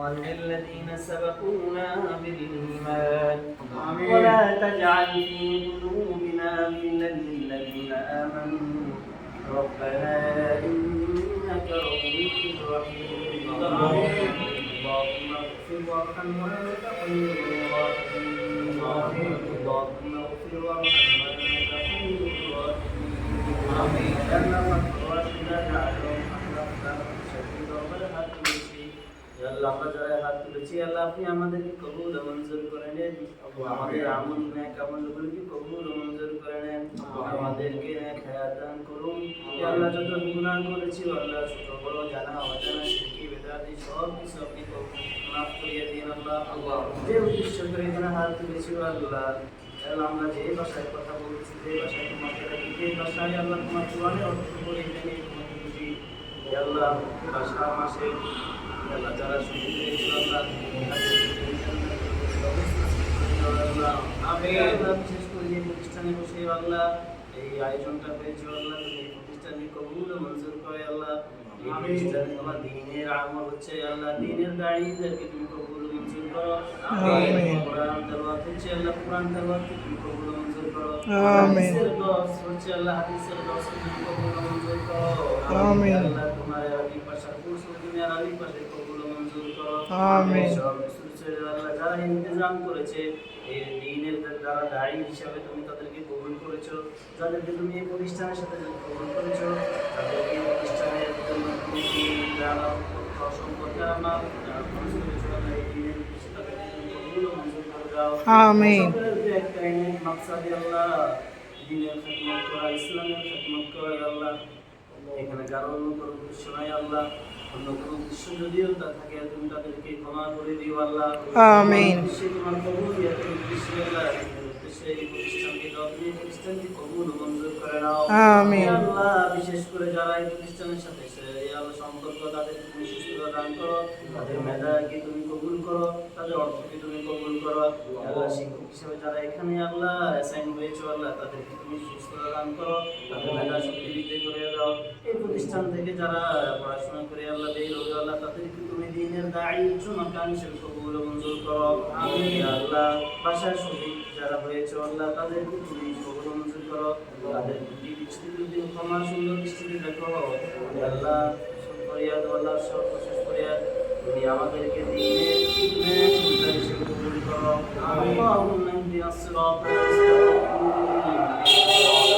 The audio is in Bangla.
والذين سبقونا بالإيمان ولا تجعل في قلوبنا غلا للذين آمنوا ربنا إنك رؤوف رحيم اللهم اغفر وارحم وأنت خير الراحمين اللهم اغفر وارحم وأنت خير الراحمين آمين আল্লাহ আমরা যারা হাত তুলেছি আল্লাহ আপনি আমাদেরকে কবুল ও মঞ্জুর করে নেন আমাদের আমল নেক আমলগুলোকে কবুল ও মঞ্জুর করে নেন আমাদেরকে নেক হায়াত দান করুন ইয়া আল্লাহ যত গুনাহ করেছি আল্লাহ ছোট বড় জানা অজানা শিরকি বেদাতি সব কিছু আপনি মাফ করিয়ে দিন আল্লাহ যে উদ্দেশ্য করে এখানে হাত তুলেছি আল্লাহ আমরা যে ভাষায় কথা বলছি যে ভাষায় তোমাকে রাখি যে ভাষায় আল্লাহ তোমার কোরআনের অর্থ করে এখানে তোমাকে বুঝি আল্লাহ ভাষা মাসে আল্লাহ যারা শহীদ হয়েছে আল্লাহ বিশেষ করে যে প্রতিষ্ঠানে বসে আল্লাহ এই আয়োজনটা হয়েছে আল্লাহ এই প্রতিষ্ঠানে কবুল ও মঞ্জুর করে আল্লাহ এই প্রতিষ্ঠানে তোমার দ্বীনের আমল হচ্ছে আল্লাহ দ্বীনের দায়ীদেরকে তুমি কবুল ও মঞ্জুর করো আমিন কোরআন তেলাওয়াত হচ্ছে আল্লাহ কোরআন তেলাওয়াতকে তুমি কবুল ও মঞ্জুর করো আমিন হাদিসের দর্স হচ্ছে আল্লাহ হাদিসের দর্সকে তুমি কবুল ও মঞ্জুর করো আমিন আল্লাহ তোমার আরবি ভাষা কোর্স দুনিয়ার আরবি ভাষায় কবুল ও মঞ্জুর করো আমিন সব কিছু আল্লাহ যারা ইন্তজাম করেছে এই দ্বীনের যারা দায়ী হিসাবে তুমি তাদেরকে কবুল করেছো যাদেরকে তুমি এই প্রতিষ্ঠানের সাথে কবুল করেছো তাদেরকে এই প্রতিষ্ঠানের জন্য তুমি যারা সম্পর্কে আমার এই দ্বীনের তাদেরকে তুমি কবুল ও মঞ্জুর করে দাও আমিন একটা মাকসাদে আল্লাহ দ্বীনের খিদমত করা ইসলামের খিদমত করা আল্লাহ এখানে কারো অন্য কোনো উদ্দেশ্য নাই আল্লাহ অন্য কোনো উদ্দেশ্য যদিও তা থাকে তুমি তাদেরকে ক্ষমা করে দিও আল্লাহ আমিন তোমার কবুল উদ্দেশ্যে আল্লাহ এই প্রতিষ্ঠানকে তুমি প্রতিষ্ঠানকে কবুল ও মঞ্জুর করে নাও আমিন আল্লাহ বিশেষ করে যারা এই প্রতিষ্ঠানের সাথে আল্লাহ সম্পর্ক তাদেরকে তুমি সুস্থতা দান করো তাদের মেধাকে তুমি কবুল করো তাদের অর্থকে তুমি কবুল করো আল্লাহ শিক্ষক হিসেবে যারা এখানে আল্লাহ অ্যাসাইন হয়েছে আল্লাহ তাদেরকে তুমি সুস্থতা দান করো তাদের মেধা শক্তি বৃদ্ধি করে দাও এই প্রতিষ্ঠান থেকে যারা পড়াশোনা করে আল্লাহ বের হবে আল্লাহ তাদেরকে তুমি দ্বীনের দায়ী উচ্চমাকাঙ্ক্ষী কবুল ও মঞ্জুর করো আমিন আল্লাহ ভাষার শহীদ যারা হয়েছে আল্লাহ তাদেরকে তুমি কবুল ও মঞ্জুর করো তাদের দৃষ্টিতে ক্ষমা সুন্দর দৃষ্টিতে দেখো আল্লাহ ফরিয়াদ আল্লাহ সব শেষ ফরিয়াদ তুমি আমাদেরকে দ্বীনের হিসেবে কবুল করো আল্লাহুম্মা ইহদিনাস সিরাতাল মুস্তাকিম